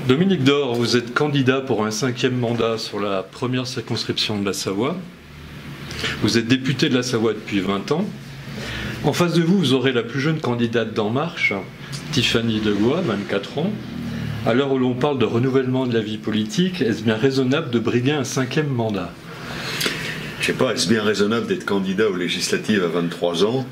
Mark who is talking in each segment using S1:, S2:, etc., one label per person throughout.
S1: Dominique Dore, vous êtes candidat pour un 5e mandat sur la première circonscription de la Savoie. Vous êtes député de la Savoie depuis 20 ans. En face de vous, vous aurez la plus jeune candidate d'En Marche, Tiffany Degois, 24 ans. À l'heure où l'on parle de renouvellement de la vie politique, est-ce bien raisonnable de briguer un 5e mandat?
S2: Je sais pas, est-ce bien raisonnable d'être candidat aux législatives à 23 ans?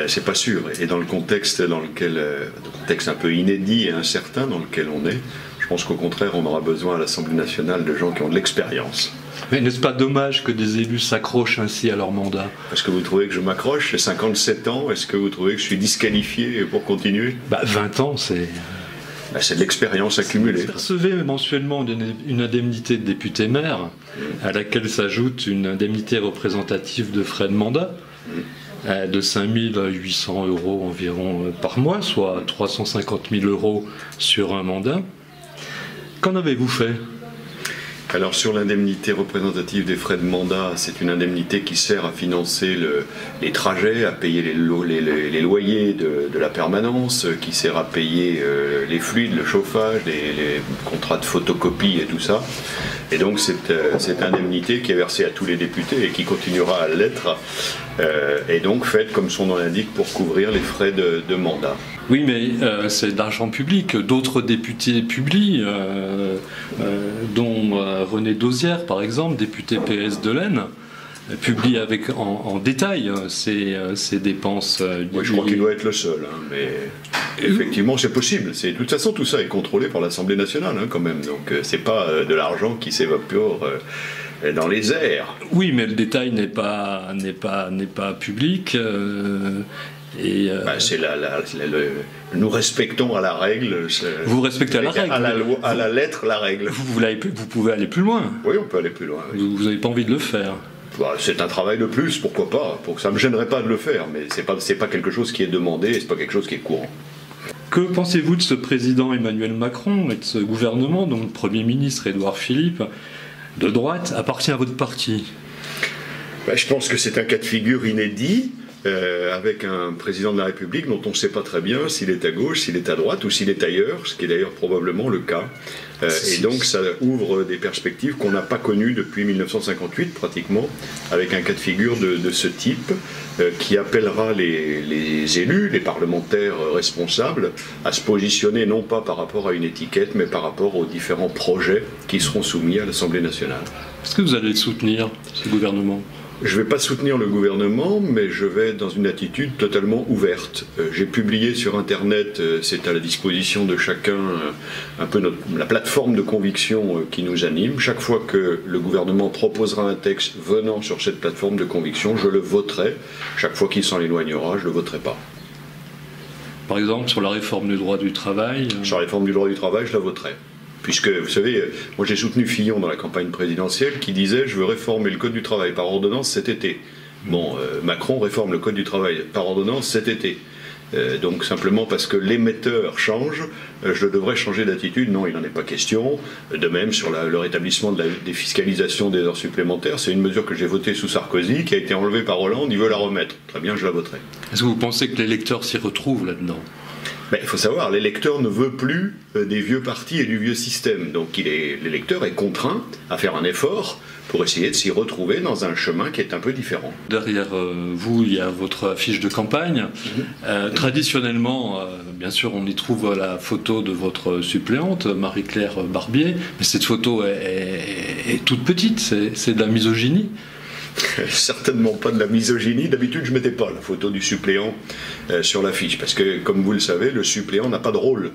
S2: C'est pas sûr. Et dans le contexte contexte un peu inédit et incertain dans lequel on est, je pense qu'au contraire, on aura besoin à l'Assemblée nationale de gens qui ont de l'expérience.
S1: Mais n'est-ce pas dommage que des élus s'accrochent ainsi à leur mandat?
S2: Est-ce que vous trouvez que je m'accroche? J'ai 57 ans. Est-ce que vous trouvez que je suis disqualifié pour continuer?
S1: 20 ans, c'est...
S2: C'est de l'expérience accumulée.
S1: Vous percevez mensuellement une indemnité de député-maire, à laquelle s'ajoute une indemnité représentative de frais de mandat, de 5 800 € environ par mois, soit 350 000 € sur un mandat. Qu'en avez-vous fait?
S2: Alors sur l'indemnité représentative des frais de mandat, c'est une indemnité qui sert à financer les trajets, à payer les loyers de la permanence, qui sert à payer les fluides, le chauffage, les contrats de photocopie et tout ça. Et donc cette indemnité qui est versée à tous les députés et qui continuera à l'être, est donc faite, comme son nom l'indique, pour couvrir les frais de mandat.
S1: Oui, mais c'est d'argent public. D'autres députés publient, dont René Dosière, par exemple, député PS de l'Aisne, publie en détail ses dépenses.
S2: Oui, je crois qu'il doit être le seul, mais effectivement c'est possible. De toute façon, tout ça est contrôlé par l'Assemblée nationale quand même, donc c'est pas de l'argent qui s'évapore dans les airs.
S1: Oui, mais le détail n'est pas public.
S2: Nous respectons à la règle.
S1: Vous respectez à la règle.
S2: À la lettre la règle.
S1: Vous pouvez aller plus loin.
S2: Oui, on peut aller plus loin. Oui.
S1: Vous n'avez pas envie de le faire.
S2: C'est un travail de plus, pourquoi pas. Ça ne me gênerait pas de le faire, mais c'est pas quelque chose qui est demandé, et c'est pas quelque chose qui est courant.
S1: Que pensez-vous de ce président Emmanuel Macron et de ce gouvernement, dont le Premier ministre Édouard Philippe, de droite, appartient à votre parti?
S2: Je pense que c'est un cas de figure inédit. Avec un président de la République dont on ne sait pas très bien s'il est à gauche, s'il est à droite ou s'il est ailleurs, ce qui est d'ailleurs probablement le cas. Et donc ça ouvre des perspectives qu'on n'a pas connues depuis 1958 pratiquement, avec un cas de figure de ce type qui appellera les élus, les parlementaires responsables à se positionner non pas par rapport à une étiquette mais par rapport aux différents projets qui seront soumis à l'Assemblée nationale.
S1: Est-ce que vous allez soutenir ce gouvernement ?
S2: Je ne vais pas soutenir le gouvernement, mais je vais être dans une attitude totalement ouverte. J'ai publié sur Internet, c'est à la disposition de chacun, un peu la plateforme de conviction qui nous anime. Chaque fois que le gouvernement proposera un texte venant sur cette plateforme de conviction, je le voterai. Chaque fois qu'il s'en éloignera, je ne le voterai pas.
S1: Par exemple, sur la réforme du droit du travail
S2: Sur la réforme du droit du travail, je la voterai. Puisque, vous savez, moi j'ai soutenu Fillon dans la campagne présidentielle qui disait « je veux réformer le code du travail par ordonnance cet été ». Bon, Macron réforme le code du travail par ordonnance cet été. Donc simplement parce que l'émetteur change, je devrais changer d'attitude. Non, il n'en est pas question. De même, sur le rétablissement de la défiscalisation des heures supplémentaires, c'est une mesure que j'ai votée sous Sarkozy, qui a été enlevée par Hollande, il veut la remettre. Très bien, je la voterai.
S1: Est-ce que vous pensez que l'électeur s'y retrouve là-dedans ?
S2: Il faut savoir, l'électeur ne veut plus des vieux partis et du vieux système. Donc l'électeur est contraint à faire un effort pour essayer de s'y retrouver dans un chemin qui est un peu différent.
S1: Derrière vous, il y a votre affiche de campagne. Traditionnellement, bien sûr, on y trouve la photo de votre suppléante, Marie-Claire Barbier, mais cette photo est toute petite, c'est de la misogynie.
S2: Certainement pas de la misogynie. D'habitude, je ne mettais pas la photo du suppléant sur l'affiche, parce que, comme vous le savez, le suppléant n'a pas de rôle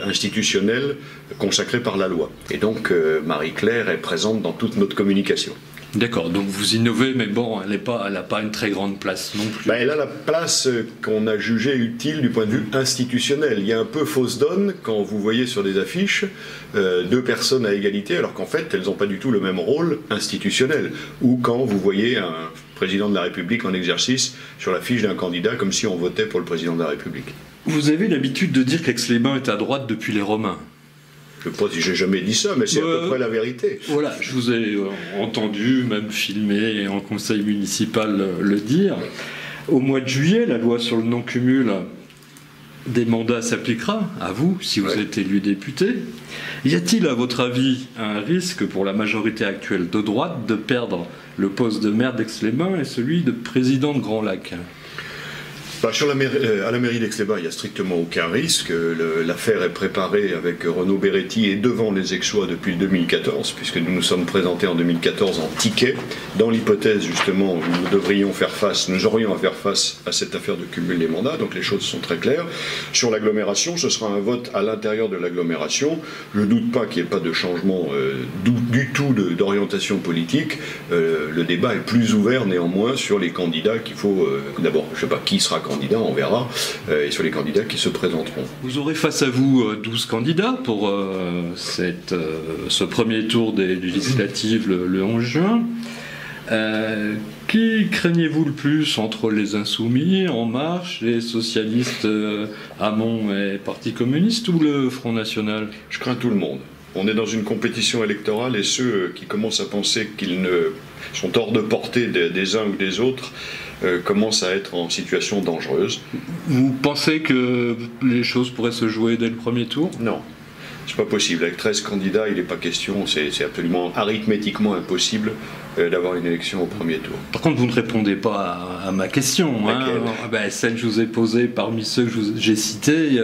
S2: institutionnel consacré par la loi. Et donc, Marie-Claire est présente dans toute notre communication.
S1: D'accord, donc vous innovez, mais bon, elle n'a pas une très grande place non plus.
S2: Elle a la place qu'on a jugée utile du point de vue institutionnel. Il y a un peu fausse donne quand vous voyez sur des affiches deux personnes à égalité, alors qu'en fait, elles n'ont pas du tout le même rôle institutionnel. Ou quand vous voyez un président de la République en exercice sur l'affiche d'un candidat, comme si on votait pour le président de la République.
S1: Vous avez l'habitude de dire qu'Aix-les-Bains est à droite depuis les Romains.
S2: Je ne sais pas si j'ai jamais dit ça, mais c'est à peu près la vérité.
S1: Voilà, je vous ai entendu, même filmé en conseil municipal le dire. Au mois de juillet, la loi sur le non-cumul des mandats s'appliquera à vous si vous êtes élu député. Y a-t-il, à votre avis, un risque pour la majorité actuelle de droite de perdre le poste de maire d'Aix-les-Bains et celui de président de Grand Lac?
S2: À la mairie d'Aix-les-Bains, il n'y a strictement aucun risque. L'affaire est préparée avec Renaud Beretti et devant les Aixois depuis 2014, puisque nous nous sommes présentés en 2014 en ticket, dans l'hypothèse justement où nous aurions à faire face à cette affaire de cumul des mandats, donc les choses sont très claires. Sur l'agglomération, ce sera un vote à l'intérieur de l'agglomération. Je ne doute pas qu'il n'y ait pas de changement du tout d'orientation politique. Le débat est plus ouvert néanmoins sur les candidats qu'il faut... D'abord, je ne sais pas qui sera candidat, on verra, et sur les candidats qui se présenteront.
S1: Vous aurez face à vous 12 candidats pour ce premier tour des législatives le 11 juin. Qui craignez-vous le plus entre les Insoumis, En Marche, les socialistes, Hamon et Parti communiste, ou le Front National?
S2: Je crains tout le monde. On est dans une compétition électorale et ceux qui commencent à penser qu'ils ne sont hors de portée des uns ou des autres commencent à être en situation dangereuse.
S1: Vous pensez que les choses pourraient se jouer dès le premier tour?
S2: Non, c'est pas possible. Avec 13 candidats, il n'est pas question, c'est absolument arithmétiquement impossible d'avoir une élection au premier tour.
S1: Par contre, vous ne répondez pas à ma question. Celle que je vous ai posée parmi ceux que j'ai cités,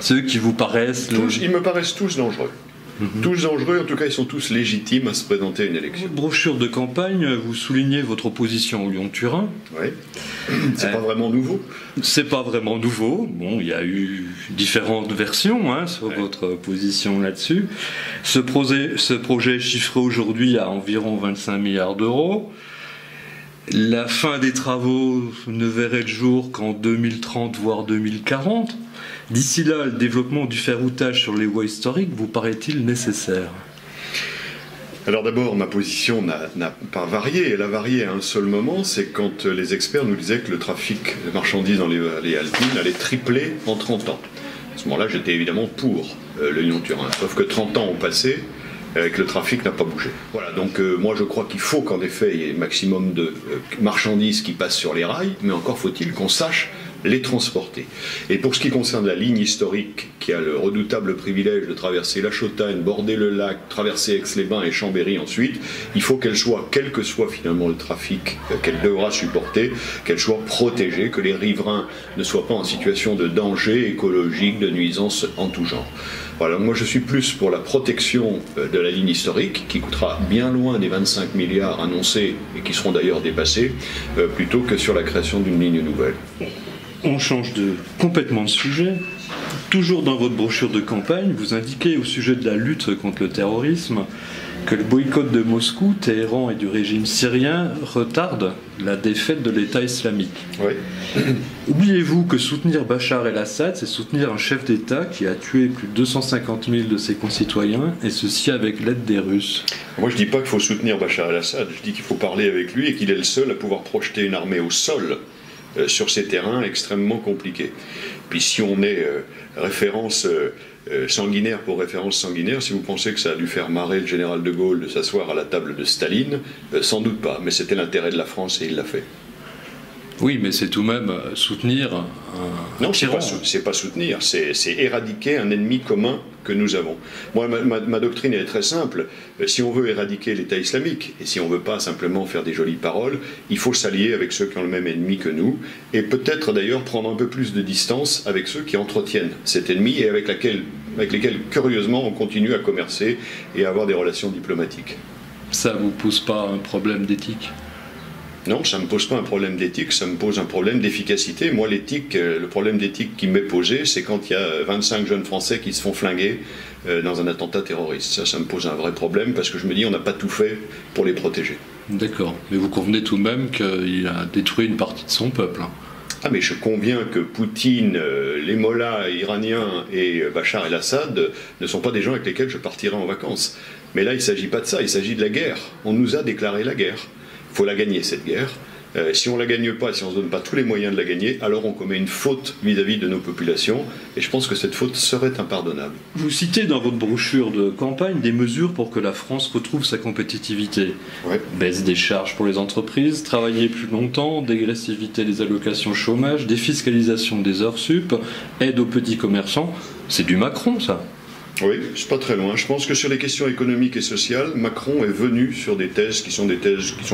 S1: ceux qui vous paraissent...
S2: Ils me paraissent tous dangereux. Tous dangereux, en tout cas ils sont tous légitimes à se présenter à une élection.
S1: Votre brochure de campagne, vous soulignez votre opposition au Lyon-Turin.
S2: Oui, c'est pas vraiment nouveau.
S1: C'est pas vraiment nouveau. Bon, il y a eu différentes versions sur votre position là-dessus. Ce projet est chiffré aujourd'hui à environ 25 milliards d'euros. La fin des travaux ne verrait le jour qu'en 2030, voire 2040. D'ici là, le développement du ferroutage sur les voies historiques vous paraît-il nécessaire?
S2: Alors d'abord, ma position n'a pas varié. Elle a varié à un seul moment, c'est quand les experts nous disaient que le trafic de marchandises dans les vallées alpines allait tripler en 30 ans. À ce moment-là, j'étais évidemment pour le Lyon-Turin. Sauf que 30 ans ont passé et que le trafic n'a pas bougé. Voilà, donc moi je crois qu'il faut qu'en effet il y ait un maximum de marchandises qui passent sur les rails, mais encore faut-il qu'on sache les transporter. Et pour ce qui concerne la ligne historique qui a le redoutable privilège de traverser la Chautagne, border le lac, traverser Aix-les-Bains et Chambéry ensuite, il faut qu'elle soit, quel que soit finalement le trafic qu'elle devra supporter, qu'elle soit protégée, que les riverains ne soient pas en situation de danger écologique, de nuisance en tout genre. Voilà, moi je suis plus pour la protection de la ligne historique, qui coûtera bien loin des 25 milliards annoncés et qui seront d'ailleurs dépassés, plutôt que sur la création d'une ligne nouvelle.
S1: On change complètement de sujet. Toujours dans votre brochure de campagne, vous indiquez au sujet de la lutte contre le terrorisme que le boycott de Moscou, Téhéran et du régime syrien retarde la défaite de l'État islamique.
S2: Oui.
S1: Oubliez-vous que soutenir Bachar el-Assad, c'est soutenir un chef d'État qui a tué plus de 250 000 de ses concitoyens, et ceci avec l'aide des Russes?
S2: Moi je ne dis pas qu'il faut soutenir Bachar el-Assad, je dis qu'il faut parler avec lui et qu'il est le seul à pouvoir projeter une armée au sol sur ces terrains extrêmement compliqués. Puis si on est référence sanguinaire pour référence sanguinaire, si vous pensez que ça a dû faire marrer le général de Gaulle de s'asseoir à la table de Staline, sans doute pas, mais c'était l'intérêt de la France et il l'a fait.
S1: Oui, mais c'est tout de même soutenir un
S2: non,
S1: tyran.
S2: c'est pas soutenir, c'est éradiquer un ennemi commun que nous avons. Moi, ma doctrine est très simple. Si on veut éradiquer l'État islamique, et si on ne veut pas simplement faire des jolies paroles, il faut s'allier avec ceux qui ont le même ennemi que nous, et peut-être d'ailleurs prendre un peu plus de distance avec ceux qui entretiennent cet ennemi et avec lesquels, curieusement, on continue à commercer et à avoir des relations diplomatiques.
S1: Ça ne vous pose pas un problème d'éthique ?
S2: Non, ça ne me pose pas un problème d'éthique, ça me pose un problème d'efficacité. Moi, l'éthique, le problème d'éthique qui m'est posé, c'est quand il y a 25 jeunes Français qui se font flinguer dans un attentat terroriste. Ça me pose un vrai problème parce que je me dis on n'a pas tout fait pour les protéger. D'accord,
S1: mais vous convenez tout de même qu'il a détruit une partie de son peuple, hein.
S2: Ah mais je conviens que Poutine, les mollahs iraniens et Bachar el-Assad ne sont pas des gens avec lesquels je partirai en vacances. Mais là, il ne s'agit pas de ça, il s'agit de la guerre. On nous a déclaré la guerre. Il faut la gagner, cette guerre. Si on ne la gagne pas, si on ne se donne pas tous les moyens de la gagner, alors on commet une faute vis-à-vis de nos populations, et je pense que cette faute serait impardonnable.
S1: Vous citez dans votre brochure de campagne des mesures pour que la France retrouve sa compétitivité.
S2: Ouais.
S1: Baisse des charges pour les entreprises, travailler plus longtemps, dégressivité des allocations chômage, défiscalisation des heures sup, aide aux petits commerçants. C'est du Macron, ça.
S2: Oui, c'est pas très loin. Je pense que sur les questions économiques et sociales, Macron est venu sur des thèses qui sont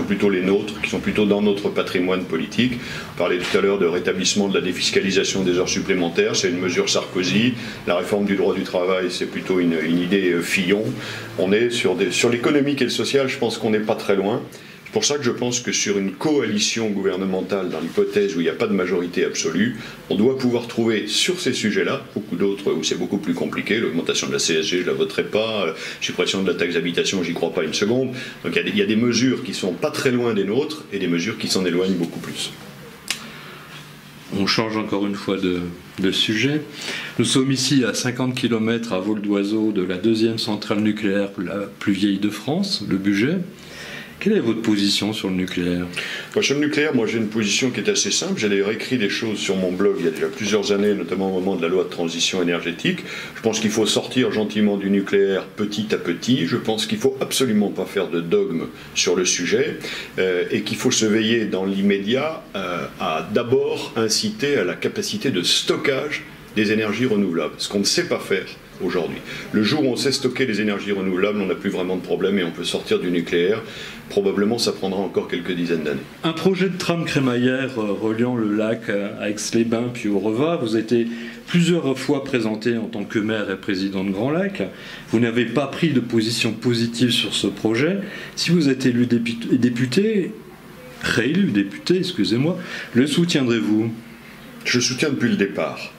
S2: plutôt les nôtres, qui sont plutôt dans notre patrimoine politique. On parlait tout à l'heure de rétablissement de la défiscalisation des heures supplémentaires, c'est une mesure Sarkozy. La réforme du droit du travail, c'est plutôt une idée Fillon. On est sur l'économique et le social, je pense qu'on n'est pas très loin. C'est pour ça que je pense que sur une coalition gouvernementale, dans l'hypothèse où il n'y a pas de majorité absolue, on doit pouvoir trouver sur ces sujets-là, beaucoup d'autres où c'est beaucoup plus compliqué, l'augmentation de la CSG, je ne la voterai pas, la suppression de la taxe d'habitation, j'y crois pas une seconde. Donc il y a des mesures qui sont pas très loin des nôtres et des mesures qui s'en éloignent beaucoup plus.
S1: On change encore une fois de sujet. Nous sommes ici à 50 km à vol d'oiseau de la deuxième centrale nucléaire la plus vieille de France, le Bugey. Quelle est votre position sur le nucléaire ?
S2: Sur le nucléaire, moi j'ai une position qui est assez simple. J'ai d'ailleurs écrit des choses sur mon blog il y a déjà plusieurs années, notamment au moment de la loi de transition énergétique. Je pense qu'il faut sortir gentiment du nucléaire petit à petit. Je pense qu'il ne faut absolument pas faire de dogme sur le sujet et qu'il faut se veiller dans l'immédiat à d'abord inciter à la capacité de stockage des énergies renouvelables, ce qu'on ne sait pas faire aujourd'hui. Le jour où on sait stocker les énergies renouvelables, on n'a plus vraiment de problème et on peut sortir du nucléaire. Probablement, ça prendra encore quelques dizaines d'années.
S1: Un projet de tram crémaillère reliant le lac à Aix-les-Bains puis au Reva vous a été plusieurs fois présenté en tant que maire et président de Grand Lac. Vous n'avez pas pris de position positive sur ce projet. Si vous êtes élu réélu député, excusez-moi, le soutiendrez-vous ?
S2: Je soutiens depuis le départ.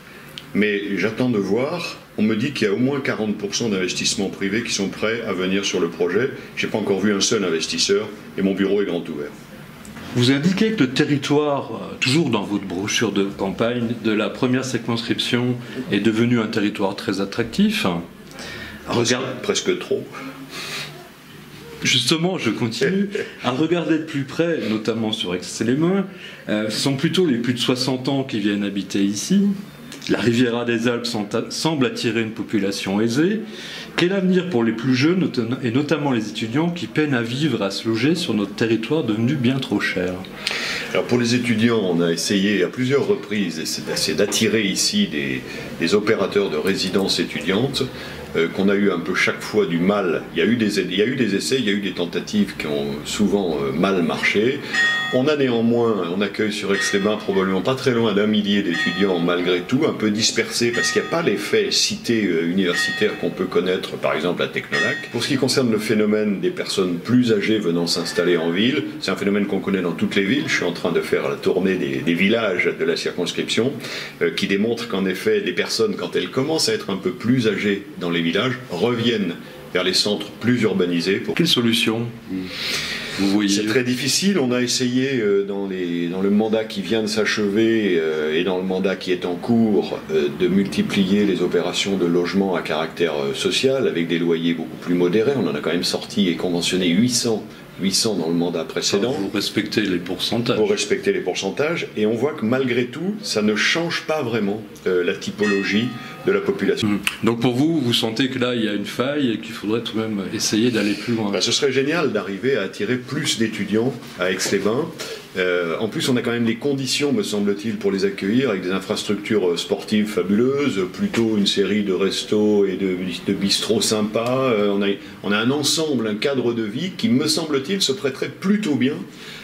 S2: Mais j'attends de voir. On me dit qu'il y a au moins 40% d'investissements privés qui sont prêts à venir sur le projet. Je n'ai pas encore vu un seul investisseur et mon bureau est grand ouvert.
S1: Vous indiquez que le territoire, toujours dans votre brochure de campagne, de la première circonscription est devenu un territoire très attractif.
S2: Presque trop.
S1: Justement, je continue. À regarder de plus près, notamment sur Aix-les-Bains, ce sont plutôt les plus de 60 ans qui viennent habiter ici. La Riviera des Alpes semble attirer une population aisée. Quel avenir pour les plus jeunes, et notamment les étudiants, qui peinent à vivre, à se loger sur notre territoire devenu bien trop cher ?
S2: Alors pour les étudiants, on a essayé à plusieurs reprises d'attirer ici des opérateurs de résidences étudiantes qu'on a eu un peu chaque fois du mal. Il y a eu des essais, il y a eu des tentatives qui ont souvent mal marché. On accueille sur Aix-les-Bains probablement pas très loin d'1 millier d'étudiants malgré tout, un peu dispersés parce qu'il n'y a pas l'effet cité universitaire qu'on peut connaître par exemple à Technolac. Pour ce qui concerne le phénomène des personnes plus âgées venant s'installer en ville, c'est un phénomène qu'on connaît dans toutes les villes. Je suis en train de faire la tournée des villages de la circonscription qui démontre qu'en effet des personnes, quand elles commencent à être un peu plus âgées dans les villages, reviennent vers les centres plus urbanisés.
S1: Quelle solution vous voyez ?
S2: C'est très difficile. On a essayé dans le mandat qui vient de s'achever et dans le mandat qui est en cours de multiplier les opérations de logement à caractère social avec des loyers beaucoup plus modérés. On en a quand même sorti et conventionné 800 dans le mandat précédent.
S1: Vous respectez les pourcentages.
S2: Vous respectez les pourcentages. Et on voit que malgré tout, ça ne change pas vraiment la typologie de la population.
S1: Donc pour vous, vous sentez que là, il y a une faille et qu'il faudrait tout de même essayer d'aller plus loin.
S2: Ce serait génial d'arriver à attirer plus d'étudiants à Aix-les-Bains. En plus, on a quand même les conditions, me semble-t-il, pour les accueillir, avec des infrastructures sportives fabuleuses, plutôt une série de restos et de bistrots sympas. On a un ensemble, un cadre de vie qui, me semble-t-il, se prêterait plutôt bien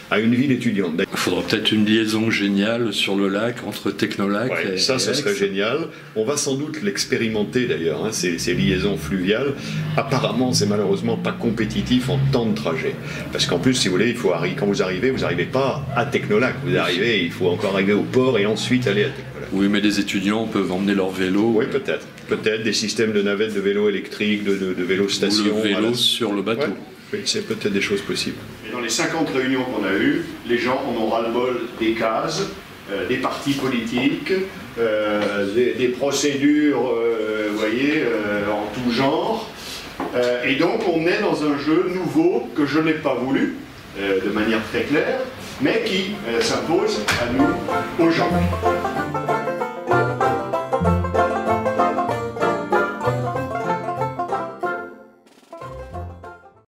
S2: à une ville étudiante.
S1: Il faudra peut-être une liaison géniale sur le lac, entre Technolac et
S2: ça serait génial. On va sans doute l'expérimenter d'ailleurs, ces liaisons fluviales. Apparemment, c'est malheureusement pas compétitif en temps de trajet. Parce qu'en plus, si vous voulez, quand vous arrivez pas à Technolac. Il faut encore arriver au port et ensuite aller à Technolac.
S1: Oui, mais les étudiants peuvent emmener leur vélo.
S2: Oui, peut-être. Peut-être des systèmes de navettes de vélos électriques, de vélos stations.
S1: Ou le vélo sur le bateau.
S2: Oui, c'est peut-être des choses possibles. Et dans les 50 réunions qu'on a eues, les gens en ont ras-le-bol des cases, des partis politiques, des procédures, en tout genre. Et donc on est dans un jeu nouveau que je n'ai pas voulu, de manière très claire, mais qui s'impose à nous aujourd'hui.